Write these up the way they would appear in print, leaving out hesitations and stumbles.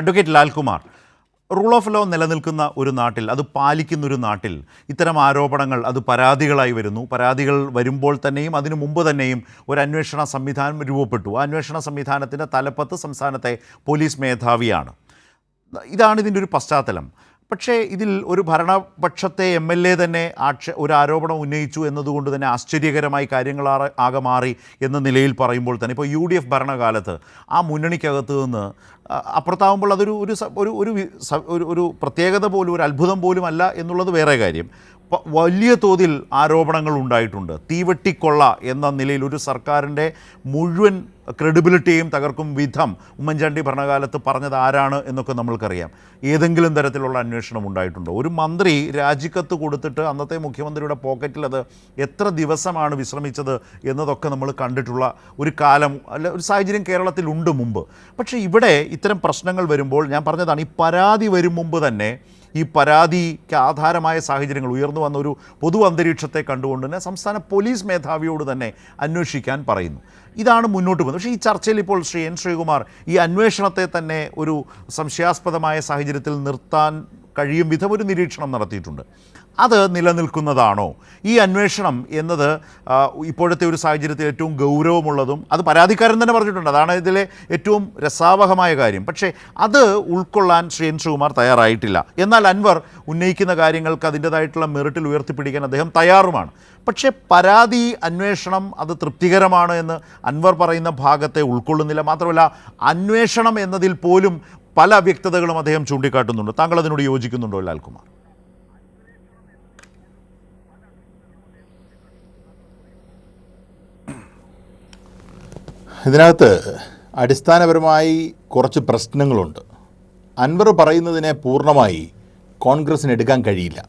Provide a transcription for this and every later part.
Advocate Lalkumar, rule of law നിലനിൽക്കുന്ന ഒരു നാട്ടിൽ, അത് പാലിക്കുന്നൊരു നാട്ടിൽ ഇത്തരം ആരോപണങ്ങൾ അത് പരാതികളായി വരുന്നു. പരാതികൾ വരുമ്പോൾ തന്നെയും അതിനു മുമ്പ് തന്നെയും ഒരു അന്വേഷണ സംവിധാനം രൂപപ്പെട്ടു. ആ അന്വേഷണ സംവിധാനത്തിൻ്റെ തലപ്പത്ത് സംസ്ഥാനത്തെ പോലീസ് മേധാവിയാണ്. ഇതാണ് ഇതിൻ്റെ ഒരു പശ്ചാത്തലം. പക്ഷേ ഇതിൽ ഒരു ഭരണപക്ഷത്തെ MLA തന്നെ ഒരു ആരോപണം ഉന്നയിച്ചു എന്നതുകൊണ്ട് തന്നെ ആശ്ചര്യകരമായി കാര്യങ്ങൾ ആകെ മാറി എന്ന നിലയിൽ പറയുമ്പോൾ തന്നെ ഇപ്പോൾ UDF ഭരണകാലത്ത് ആ മുന്നണിക്കകത്ത് നിന്ന് അപ്പുറത്താവുമ്പോൾ അതൊരു ഒരു ഒരു ഒരു പ്രത്യേകത പോലും ഒരു അത്ഭുതം പോലും അല്ല എന്നുള്ളത് വേറെ കാര്യം. വലിയ തോതിൽ ആരോപണങ്ങൾ ഉണ്ടായിട്ടുണ്ട്. തീവെട്ടിക്കൊള്ള എന്ന നിലയിൽ ഒരു സർക്കാരിൻ്റെ മുഴുവൻ ക്രെഡിബിലിറ്റിയും തകർക്കും വിധം ഉമ്മൻചാണ്ടി ഭരണകാലത്ത് പറഞ്ഞത് ആരാണ് എന്നൊക്കെ നമ്മൾക്കറിയാം. ഏതെങ്കിലും തരത്തിലുള്ള അന്വേഷണം ഉണ്ടായിട്ടുണ്ടോ? ഒരു മന്ത്രി രാജിക്കത്ത് കൊടുത്തിട്ട് അന്നത്തെ മുഖ്യമന്ത്രിയുടെ പോക്കറ്റിൽ അത് എത്ര ദിവസമാണ് വിശ്രമിച്ചത് എന്നതൊക്കെ നമ്മൾ കണ്ടിട്ടുള്ള ഒരു കാലം അല്ല ഒരു സാഹചര്യം കേരളത്തിലുണ്ട് മുമ്പ്. പക്ഷേ ഇവിടെ ഇത്തരം പ്രശ്നങ്ങൾ വരുമ്പോൾ ഞാൻ പറഞ്ഞതാണ്, ഈ പരാതി വരും മുമ്പ് തന്നെ ഈ പരാതിക്ക് ആധാരമായ സാഹചര്യങ്ങൾ ഉയർന്നു വന്ന ഒരു പൊതു അന്തരീക്ഷത്തെ കണ്ടുകൊണ്ട് തന്നെ സംസ്ഥാന പോലീസ് മേധാവിയോട് തന്നെ അന്വേഷിക്കാൻ പറയുന്നു. ഇതാണ് മുന്നോട്ട് പോകുന്നത്. പക്ഷേ ഈ ചർച്ചയിൽ ഇപ്പോൾ ശ്രീ N. ശ്രീകുമാർ ഈ അന്വേഷണത്തെ തന്നെ ഒരു സംശയാസ്പദമായ സാഹചര്യത്തിൽ നിർത്താൻ കഴിയും വിധം ഒരു നിരീക്ഷണം നടത്തിയിട്ടുണ്ട്. അത് നിലനിൽക്കുന്നതാണോ? ഈ അന്വേഷണം എന്നത് ഇപ്പോഴത്തെ ഒരു സാഹചര്യത്തിൽ ഏറ്റവും ഗൗരവമുള്ളതും അത് പരാതിക്കാരൻ തന്നെ പറഞ്ഞിട്ടുണ്ട്, അതാണ് ഇതിലെ ഏറ്റവും രസാവഹമായ കാര്യം. പക്ഷേ അത് ഉൾക്കൊള്ളാൻ ശ്രീ N. ശ്രീകുമാർ തയ്യാറായിട്ടില്ല. എന്നാൽ അൻവർ ഉന്നയിക്കുന്ന കാര്യങ്ങൾക്ക് അതിൻ്റേതായിട്ടുള്ള മെറിറ്റിൽ ഉയർത്തിപ്പിടിക്കാൻ അദ്ദേഹം തയ്യാറുമാണ്. പക്ഷേ പരാതി അന്വേഷണം അത് തൃപ്തികരമാണ് എന്ന് അൻവർ പറയുന്ന ഭാഗത്തെ ഉൾക്കൊള്ളുന്നില്ല. മാത്രമല്ല അന്വേഷണം എന്നതിൽ പോലും പല അവ്യക്തതകളും അദ്ദേഹം ചൂണ്ടിക്കാട്ടുന്നുണ്ട്. താങ്കൾ അതിനോട് യോജിക്കുന്നുണ്ടോ ലാൽകുമാർ? ഇതിനകത്ത് അടിസ്ഥാനപരമായി കുറച്ച് പ്രശ്നങ്ങളുണ്ട്. അൻവർ പറയുന്നതിനെ പൂർണ്ണമായി കോൺഗ്രസ്സിന് എടുക്കാൻ കഴിയില്ല.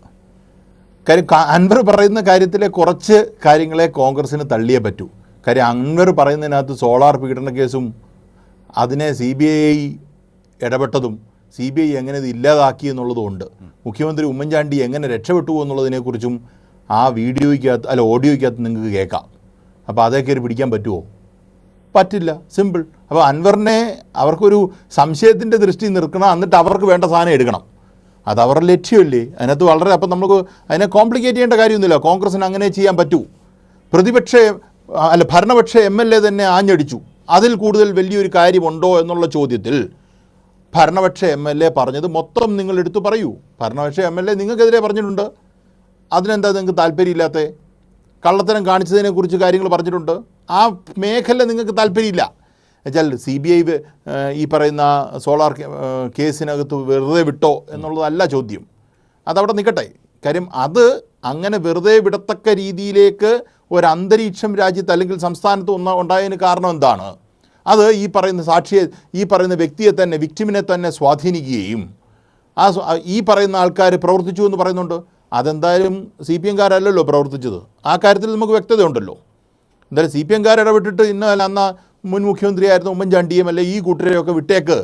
കാര്യം അൻവർ പറയുന്ന കാര്യത്തിലെ കുറച്ച് കാര്യങ്ങളെ കോൺഗ്രസ്സിന് തള്ളിയേ പറ്റൂ. കാര്യം അൻവർ പറയുന്നതിനകത്ത് സോളാർ പീഡന കേസും അതിനെ CBI ഇടപെട്ടതും CBI എങ്ങനെ ഇത് ഇല്ലാതാക്കി എന്നുള്ളതുകൊണ്ട് മുഖ്യമന്ത്രി ഉമ്മൻചാണ്ടി എങ്ങനെ രക്ഷപ്പെട്ടു എന്നുള്ളതിനെക്കുറിച്ചും ആ വീഡിയോയ്ക്കകത്ത് ഓഡിയോയ്ക്കകത്ത് നിങ്ങൾക്ക് കേൾക്കാം. അപ്പോൾ അതേ പിടിക്കാൻ പറ്റുമോ? പറ്റില്ല, സിമ്പിൾ. അപ്പോൾ അൻവറിനെ അവർക്കൊരു സംശയത്തിൻ്റെ ദൃഷ്ടി നിർക്കണം, എന്നിട്ട് അവർക്ക് വേണ്ട സാധനം എടുക്കണം. അത് അവരുടെ ലക്ഷ്യമല്ലേ. അതിനകത്ത് വളരെ അപ്പം നമുക്ക് അതിനെ കോംപ്ലിക്കേറ്റ് ചെയ്യേണ്ട കാര്യമൊന്നുമില്ല. കോൺഗ്രസ്സിന് അങ്ങനെ ചെയ്യാൻ പറ്റൂ. ഭരണപക്ഷ MLA തന്നെ ആഞ്ഞടിച്ചു. അതിൽ കൂടുതൽ വലിയൊരു കാര്യമുണ്ടോ എന്നുള്ള ചോദ്യത്തിൽ ഭരണപക്ഷ MLA പറഞ്ഞത് മൊത്തം നിങ്ങൾ എടുത്തു പറയൂ. ഭരണപക്ഷ MLA നിങ്ങൾക്കെതിരെ പറഞ്ഞിട്ടുണ്ട്. അതിനെന്താ നിങ്ങൾക്ക് താല്പര്യമില്ലാത്തത്? കള്ളത്തരം കാണിച്ചതിനെക്കുറിച്ച് കാര്യങ്ങൾ പറഞ്ഞിട്ടുണ്ട്. ആ മേഖല നിങ്ങൾക്ക് താല്പര്യമില്ല എന്നുവെച്ചാൽ CBI ഈ പറയുന്ന സോളാർ കേസിനകത്ത് വെറുതെ വിട്ടോ എന്നുള്ളതല്ല ചോദ്യം. അതവിടെ നിൽക്കട്ടെ. കാര്യം അത് അങ്ങനെ വെറുതെ വിടത്തക്ക രീതിയിലേക്ക് ഒരു അന്തരീക്ഷം രാജ്യത്ത് അല്ലെങ്കിൽ സംസ്ഥാനത്ത് ഉണ്ടായതിന് കാരണം എന്താണ്? അത് ഈ പറയുന്ന വ്യക്തിയെ തന്നെ, വിക്ടിമിനെ തന്നെ സ്വാധീനിക്കുകയും ഈ പറയുന്ന ആൾക്കാർ പ്രവർത്തിച്ചു എന്ന് പറയുന്നുണ്ട്. അതെന്തായാലും CPM-കാരല്ലല്ലോ പ്രവർത്തിച്ചത്. ആ കാര്യത്തിൽ നമുക്ക് വ്യക്തതയുണ്ടല്ലോ. എന്തായാലും CPM-കാർ ഇടപെട്ടിട്ട് അന്ന് മുൻ മുഖ്യമന്ത്രിയായിരുന്ന ഉമ്മൻചാണ്ടിയും അല്ലെ ഈ കൂട്ടരെയൊക്കെ വിട്ടേക്ക്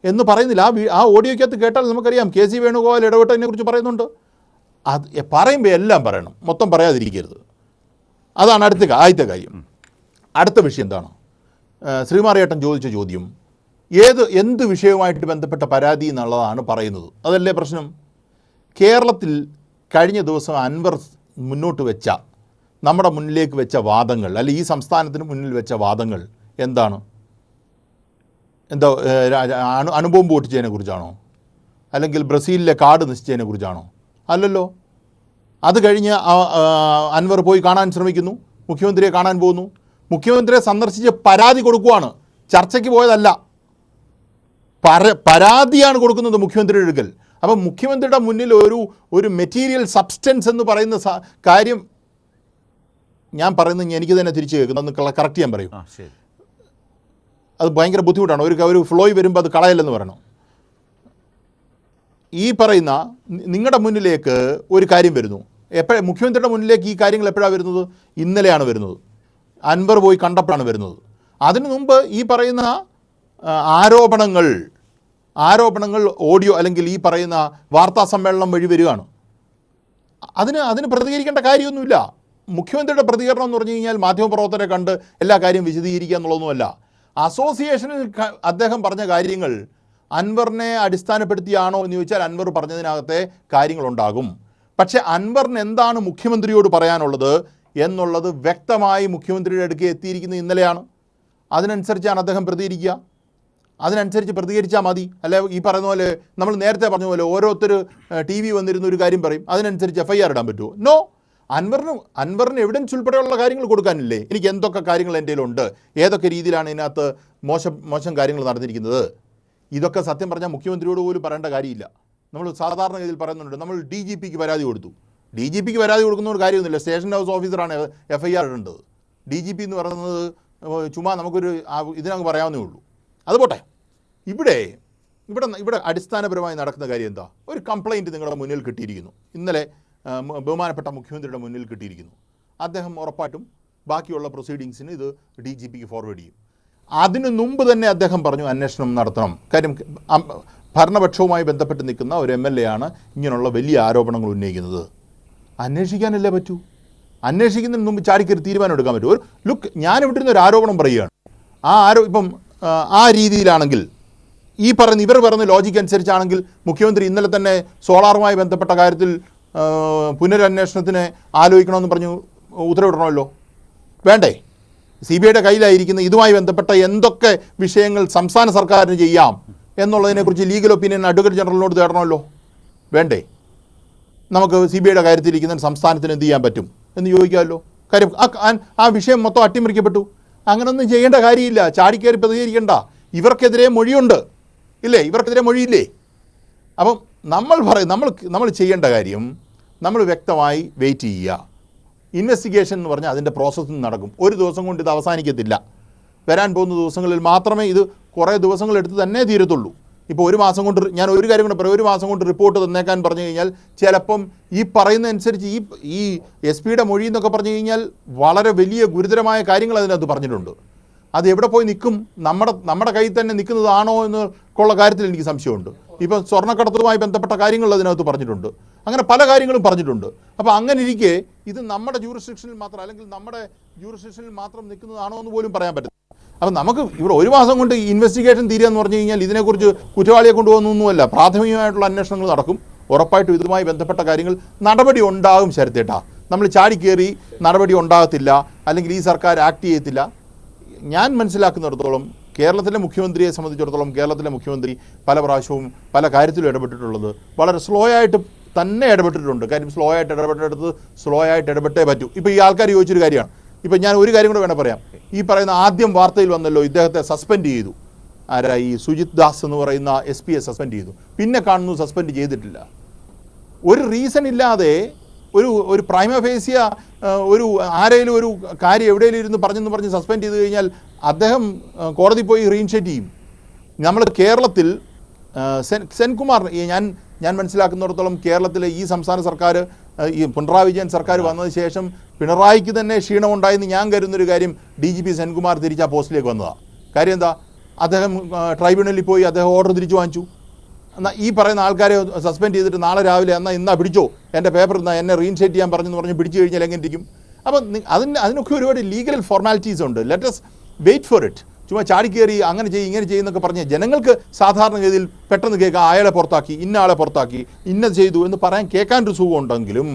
എന്ന് പറയുന്നില്ല. ആ ഓഡിയോയ്ക്കകത്ത് കേട്ടാൽ നമുക്കറിയാം KC വേണുഗോപാൽ ഇടപെട്ടതിനെക്കുറിച്ച് പറയുന്നുണ്ട്. അത് പറയുമ്പോൾ എല്ലാം പറയണം, മൊത്തം പറയാതിരിക്കരുത്. അതാണ് ആദ്യത്തെ കാര്യം. അടുത്ത വിഷയം എന്താണ്? ശ്രീമാറിയേട്ടൻ ചോദിച്ച ചോദ്യം എന്ത് വിഷയവുമായിട്ട് ബന്ധപ്പെട്ട പരാതി എന്നുള്ളതാണ് പറയുന്നത്. അതല്ലേ പ്രശ്നം? കേരളത്തിൽ കഴിഞ്ഞ ദിവസം അൻവർ മുന്നോട്ട് വെച്ച, നമ്മുടെ മുന്നിലേക്ക് വെച്ച വാദങ്ങൾ, അല്ലെങ്കിൽ ഈ സംസ്ഥാനത്തിന് മുന്നിൽ വെച്ച വാദങ്ങൾ എന്താണ്? അണുബോംബ് പൊട്ടിച്ചതിനെ കുറിച്ചാണോ? അല്ലെങ്കിൽ ബ്രസീലിലെ കാർഡ് നശിച്ചതിനെ കുറിച്ചാണോ? അല്ലല്ലോ. അത് കഴിഞ്ഞ് അൻവർ പോയി കാണാൻ ശ്രമിക്കുന്നു, മുഖ്യമന്ത്രിയെ കാണാൻ പോകുന്നു, മുഖ്യമന്ത്രിയെ സന്ദർശിച്ച് പരാതി കൊടുക്കുകയാണ്. ചർച്ചയ്ക്ക് പോയതല്ല, പരാതിയാണ് കൊടുക്കുന്നത് മുഖ്യമന്ത്രിയുടെ അടുക്കൽ. അപ്പം മുഖ്യമന്ത്രിയുടെ മുന്നിൽ ഒരു മെറ്റീരിയൽ സബ്സ്റ്റൻസ് എന്ന് പറയുന്ന കാര്യം ഞാൻ പറയുന്നത് എനിക്ക് തന്നെ തിരിച്ചു കേൾക്കുന്നു. ഒന്ന് കറക്റ്റ് ചെയ്യാൻ പറയും. അത് ഭയങ്കര ബുദ്ധിമുട്ടാണ്. ഒരു ഫ്ലോയിൽ വരുമ്പോൾ അത് കളയല്ലെന്ന് പറയണം. ഈ പറയുന്ന നിങ്ങളുടെ മുന്നിലേക്ക് ഒരു കാര്യം വരുന്നു. മുഖ്യമന്ത്രിയുടെ മുന്നിലേക്ക് ഈ കാര്യങ്ങൾ എപ്പോഴാണ് വരുന്നത്? ഇന്നലെയാണ് വരുന്നത്. അൻവർ പോയി കണ്ടപ്പോഴാണ് വരുന്നത്. അതിനു മുമ്പ് ഈ പറയുന്ന ആരോപണങ്ങൾ ഓഡിയോ അല്ലെങ്കിൽ ഈ പറയുന്ന വാർത്താ സമ്മേളനം വഴി വരികയാണ്. അതിന് പ്രതികരിക്കേണ്ട കാര്യമൊന്നുമില്ല. മുഖ്യമന്ത്രിയുടെ പ്രതികരണം എന്ന് പറഞ്ഞു കഴിഞ്ഞാൽ മാധ്യമപ്രവർത്തകരെ കണ്ട് എല്ലാ കാര്യവും വിശദീകരിക്കുക എന്നുള്ളതൊന്നുമല്ല. അസോസിയേഷനിൽ അദ്ദേഹം പറഞ്ഞ കാര്യങ്ങൾ അൻവറിനെ അടിസ്ഥാനപ്പെടുത്തിയാണോ എന്ന് ചോദിച്ചാൽ അൻവർ പറഞ്ഞതിനകത്തെ കാര്യങ്ങളുണ്ടാകും. പക്ഷേ അൻവറിന് എന്താണ് മുഖ്യമന്ത്രിയോട് പറയാനുള്ളത് എന്നുള്ളത് വ്യക്തമായി മുഖ്യമന്ത്രിയുടെ അടുക്കെ എത്തിയിരിക്കുന്നത് ഇന്നലെയാണ്. അതിനനുസരിച്ചാണ് അദ്ദേഹം പ്രതികരിക്കുക. അതിനനുസരിച്ച് പ്രതികരിച്ചാൽ മതി. അല്ലെ ഈ പറയുന്ന പോലെ നമ്മൾ നേരത്തെ പറഞ്ഞ പോലെ ഓരോരുത്തർ TV വന്നിരുന്ന ഒരു കാര്യം പറയും, അതിനനുസരിച്ച് FIR ഇടാൻ പറ്റുമോ? നോ. അൻവറിന് എവിഡൻസ് ഉൾപ്പെടെയുള്ള കാര്യങ്ങൾ കൊടുക്കാനില്ലേ? എനിക്ക് എന്തൊക്കെ കാര്യങ്ങൾ എൻ്റെ കയ്യിലുണ്ട്, ഏതൊക്കെ രീതിയിലാണ് ഇതിനകത്ത് മോശം കാര്യങ്ങൾ നടന്നിരിക്കുന്നത്, ഇതൊക്കെ സത്യം പറഞ്ഞാൽ മുഖ്യമന്ത്രിയോട് പോലും പറയേണ്ട കാര്യമില്ല. നമ്മൾ സാധാരണ രീതിയിൽ പറയുന്നുണ്ട്, നമ്മൾ DGPക്ക് പരാതി കൊടുത്തു. DGPക്ക് പരാതി കൊടുക്കുന്ന ഒരു കാര്യമൊന്നുമില്ല. സ്റ്റേഷൻ ഹൗസ് ഓഫീസറാണ് FIR ഇടേണ്ടത്. DGP എന്ന് പറയുന്നത് ചുമ്മാ നമുക്കൊരു ഇതിനങ്ങ് പറയാവുന്നേ ഉള്ളൂ. അതുപോട്ടെ, ഇവിടെ അടിസ്ഥാനപരമായി നടക്കുന്ന കാര്യം എന്താ? ഒരു കംപ്ലയിൻറ്റ് നിങ്ങളുടെ മുന്നിൽ കിട്ടിയിരിക്കുന്നു. ഇന്നലെ ബഹുമാനപ്പെട്ട മുഖ്യമന്ത്രിയുടെ മുന്നിൽ കിട്ടിയിരിക്കുന്നു. അദ്ദേഹം ഉറപ്പായിട്ടും ബാക്കിയുള്ള പ്രൊസീഡിങ്സിന് ഇത് DGPക്ക് ഫോർവേഡ് ചെയ്യും. അതിനു മുമ്പ് തന്നെ അദ്ദേഹം പറഞ്ഞു അന്വേഷണം നടത്തണം. കാര്യം ഭരണപക്ഷവുമായി ബന്ധപ്പെട്ട് നിൽക്കുന്ന ഒരു MLA ആണ് ഇങ്ങനെയുള്ള വലിയ ആരോപണങ്ങൾ ഉന്നയിക്കുന്നത്. അന്വേഷിക്കാനല്ലേ പറ്റൂ. അന്വേഷിക്കുന്നതിന് മുമ്പ് ചാടിക്കറി തീരുമാനം എടുക്കാൻ പറ്റുമോ? ഒരു ലുക്ക്, ഞാനിവിടെ ഇരുന്നൊരു ആരോപണം പറയുകയാണ്. ഇപ്പം ആ രീതിയിലാണെങ്കിൽ ഈ പറയുന്ന ഇവർ പറയുന്ന ലോജിക്ക് അനുസരിച്ചാണെങ്കിൽ മുഖ്യമന്ത്രി ഇന്നലെ തന്നെ സോളാറുമായി ബന്ധപ്പെട്ട കാര്യത്തിൽ പുനരന്വേഷണത്തിന് ആലോചിക്കണമെന്ന് പറഞ്ഞു ഉത്തരവിടണമല്ലോ. വേണ്ടേ? CBIയുടെ കയ്യിലായിരിക്കുന്ന ഇതുമായി ബന്ധപ്പെട്ട എന്തൊക്കെ വിഷയങ്ങൾ സംസ്ഥാന സർക്കാരിന് ചെയ്യാം എന്നുള്ളതിനെക്കുറിച്ച് ലീഗൽ ഒപ്പീനിയൻ അഡ്വക്കേറ്റ് ജനറലിനോട് തേടണമല്ലോ. വേണ്ടേ? നമുക്ക് CBIയുടെ കാര്യത്തിലിരിക്കുന്ന സംസ്ഥാനത്തിന് എന്ത് ചെയ്യാൻ പറ്റും എന്ന് ചോദിക്കാമല്ലോ. കാര്യം ആ വിഷയം മൊത്തം അട്ടിമറിക്കപ്പെട്ടു. അങ്ങനൊന്നും ചെയ്യേണ്ട കാര്യമില്ല. ചാടിക്കയറി പ്രതികരിക്കേണ്ട. ഇവർക്കെതിരെ മൊഴിയുണ്ട് ഇല്ലേ? ഇവർക്കെതിരെ മൊഴിയില്ലേ? അപ്പം നമ്മൾ ചെയ്യേണ്ട കാര്യം, നമ്മൾ വ്യക്തമായി വെയിറ്റ് ചെയ്യുക. ഇൻവെസ്റ്റിഗേഷൻ എന്ന് പറഞ്ഞാൽ അതിൻ്റെ പ്രോസസ്സിങ് നടക്കും. ഒരു ദിവസം കൊണ്ട് ഇത് അവസാനിക്കത്തില്ല. വരാൻ പോകുന്ന ദിവസങ്ങളിൽ മാത്രമേ ഇത് കുറേ ദിവസങ്ങളെടുത്ത് തന്നെ തീരത്തുള്ളൂ. ഇപ്പോൾ ഒരു മാസം കൊണ്ട്, ഞാൻ ഒരു കാര്യം കൂടെ പറയാം, ഒരു മാസം കൊണ്ട് റിപ്പോർട്ട് തന്നേക്കാൻ പറഞ്ഞു കഴിഞ്ഞാൽ ചിലപ്പം ഈ പറയുന്നതനുസരിച്ച് ഈ SP-യുടെ മൊഴി എന്നൊക്കെ പറഞ്ഞു കഴിഞ്ഞാൽ വളരെ വലിയ ഗുരുതരമായ കാര്യങ്ങൾ അതിനകത്ത് പറഞ്ഞിട്ടുണ്ട്. അത് എവിടെ പോയി നിൽക്കും? നമ്മുടെ കയ്യിൽ തന്നെ നിൽക്കുന്നതാണോ എന്നുള്ള കാര്യത്തിൽ എനിക്ക് സംശയമുണ്ട്. ഇപ്പം സ്വർണ്ണക്കടത്തുമായി ബന്ധപ്പെട്ട കാര്യങ്ങൾ അതിനകത്ത് പറഞ്ഞിട്ടുണ്ട്. അങ്ങനെ പല കാര്യങ്ങളും പറഞ്ഞിട്ടുണ്ട്. അപ്പോൾ അങ്ങനെ ഇരിക്കെ ഇത് നമ്മുടെ ജൂറിസ്ഡിക്ഷനിൽ മാത്രം, അല്ലെങ്കിൽ നമ്മുടെ ജൂറിസ്ഡിക്ഷനിൽ മാത്രം നിൽക്കുന്നതാണോ എന്ന് പോലും പറയാൻ പറ്റില്ല. അപ്പം നമുക്ക് ഇവിടെ ഒരു മാസം കൊണ്ട് ഇൻവെസ്റ്റിഗേഷൻ തീരുകയെന്ന് പറഞ്ഞു കഴിഞ്ഞാൽ ഇതിനെക്കുറിച്ച് കുറ്റവാളിയെ കൊണ്ടുപോകുന്നൊന്നുമല്ല. പ്രാഥമികമായിട്ടുള്ള അന്വേഷണങ്ങൾ നടക്കും. ഉറപ്പായിട്ടും ഇതുമായി ബന്ധപ്പെട്ട കാര്യങ്ങൾ നടപടി ഉണ്ടാകും. ശരത്തേട്ടാ, നമ്മൾ ചാടിക്കേറി നടപടി ഉണ്ടാകത്തില്ല, അല്ലെങ്കിൽ ഈ സർക്കാർ ആക്ട് ചെയ്യത്തില്ല. ഞാൻ മനസ്സിലാക്കുന്നിടത്തോളം കേരളത്തിലെ മുഖ്യമന്ത്രിയെ സംബന്ധിച്ചിടത്തോളം കേരളത്തിലെ മുഖ്യമന്ത്രി പല പ്രാവശ്യവും പല കാര്യത്തിലും ഇടപെട്ടിട്ടുള്ളത് വളരെ സ്ലോ ആയിട്ട് തന്നെ ഇടപെട്ടിട്ടുണ്ട്. കാര്യം സ്ലോ ആയിട്ട് ഇടപെട്ടേ പറ്റൂ. ഇപ്പോൾ ഈ ആൾക്കാർ ചോദിച്ചൊരു കാര്യമാണ്. ഇപ്പം ഞാൻ ഒരു കാര്യം കൂടെ വേണം പറയാം. ഈ പറയുന്ന ആദ്യം വാർത്തയിൽ വന്നല്ലോ, ഇദ്ദേഹത്തെ സസ്പെൻഡ് ചെയ്തു. ആരാ? ഈ സുജിത് ദാസ് എന്ന് പറയുന്ന SP-യെ സസ്പെൻഡ് ചെയ്തു. പിന്നെ കാണുന്നു സസ്പെൻഡ് ചെയ്തിട്ടില്ല. ഒരു റീസൺ ഇല്ലാതെ ഒരു പ്രൈമ ഫേസിയ ഒരു ആരെങ്കിലും ഒരു കാര്യം എവിടെയെങ്കിലും ഇരുന്ന് പറഞ്ഞ് സസ്പെൻഡ് ചെയ്ത് കഴിഞ്ഞാൽ അദ്ദേഹം കോടതി പോയി റീഇൻഷേറ്റ് ചെയ്യും. നമ്മൾ കേരളത്തിൽ സെൻകുമാർ, ഞാൻ മനസ്സിലാക്കുന്നിടത്തോളം കേരളത്തിലെ ഈ സംസ്ഥാന സർക്കാർ, ഈ പിണറായി വിജയൻ സർക്കാർ വന്നതിന് ശേഷം പിണറായിക്ക് തന്നെ ക്ഷീണമുണ്ടായെന്ന് ഞാൻ കരുതുന്നൊരു കാര്യം DGP സെൻകുമാർ തിരിച്ച് ആ പോസ്റ്റിലേക്ക് വന്നതാണ്. കാര്യം എന്താ? അദ്ദേഹം ട്രൈബ്യൂണലിൽ പോയി അദ്ദേഹം ഓർഡർ തിരിച്ചു വാങ്ങിച്ചു. എന്നാൽ ഈ പറയുന്ന ആൾക്കാരെ സസ്പെൻഡ് ചെയ്തിട്ട് നാളെ രാവിലെ ഇന്നാ പിടിച്ചോ, എൻ്റെ പേപ്പർ എന്നെ റീഇൻഷേറ്റ് ചെയ്യാൻ പറഞ്ഞ് പിടിച്ചു കഴിഞ്ഞാൽ എങ്ങനെ ഇരിക്കും? അപ്പം അതിനൊക്കെ ഒരുപാട് ലീഗൽ ഫോർമാലിറ്റീസ് ഉണ്ട്. Let us wait for it. ചുമ്മാ ചാടിക്കേറി അങ്ങനെ ചെയ്യും ഇങ്ങനെ ചെയ്യുന്നൊക്കെ പറഞ്ഞ് ജനങ്ങൾക്ക് സാധാരണഗതിയിൽ പെട്ടെന്ന് കേൾക്കാം, അയാളെ പുറത്താക്കി, ഇന്ന ആളെ പുറത്താക്കി, ഇന്നത് ചെയ്തു എന്ന് പറയാൻ കേൾക്കാനൊരു സുഖം ഉണ്ടെങ്കിലും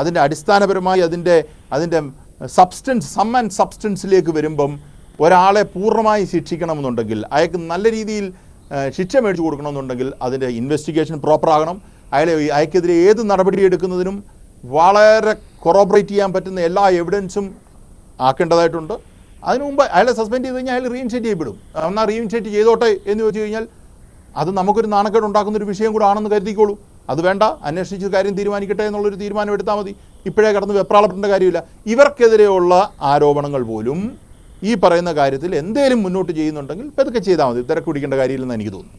അതിൻ്റെ അടിസ്ഥാനപരമായി അതിൻ്റെ സബ്സ്റ്റൻസിലേക്ക് വരുമ്പം ഒരാളെ പൂർണ്ണമായി ശിക്ഷിക്കണമെന്നുണ്ടെങ്കിൽ, അയാൾക്ക് നല്ല രീതിയിൽ ശിക്ഷ മേടിച്ചു കൊടുക്കണമെന്നുണ്ടെങ്കിൽ അതിൻ്റെ ഇൻവെസ്റ്റിഗേഷൻ പ്രോപ്പർ ആകണം. അയാൾക്കെതിരെ ഏത് നടപടി എടുക്കുന്നതിനും വളരെ കൊറോബറേറ്റ് ചെയ്യാൻ പറ്റുന്ന എല്ലാ എവിഡൻസും ആക്കേണ്ടതായിട്ടുണ്ട്. അതിനു മുമ്പ് അയാളെ സസ്പെൻഡ് ചെയ്ത് കഴിഞ്ഞാൽ അയാൾ റീഇൻഷേറ്റ് ചെയ്യപ്പെടും. എന്നാൽ റീഇൻഷേറ്റ് ചെയ്തോട്ടെ എന്ന് ചോദിച്ചു കഴിഞ്ഞാൽ അത് നമുക്കൊരു നാണക്കേട് ഉണ്ടാക്കുന്നൊരു വിഷയം കൂടെ ആണെന്ന് കരുതിക്കോളൂ. അത് വേണ്ട, അന്വേഷിച്ച് കാര്യം തീരുമാനിക്കട്ടെ എന്നുള്ളൊരു തീരുമാനം എടുത്താൽ മതി. ഇപ്പോഴേ കടന്ന് വെപ്രാളപ്പെടേണ്ട കാര്യമില്ല. ഇവർക്കെതിരെയുള്ള ആരോപണങ്ങൾ പോലും ഈ പറയുന്ന കാര്യത്തിൽ എന്തേലും മുന്നോട്ട് ചെയ്യുന്നുണ്ടെങ്കിൽ പതുക്കെ ചെയ്താൽ മതി. തിരക്ക് പിടിക്കേണ്ട കാര്യമില്ലെന്ന് എനിക്ക് തോന്നുന്നു.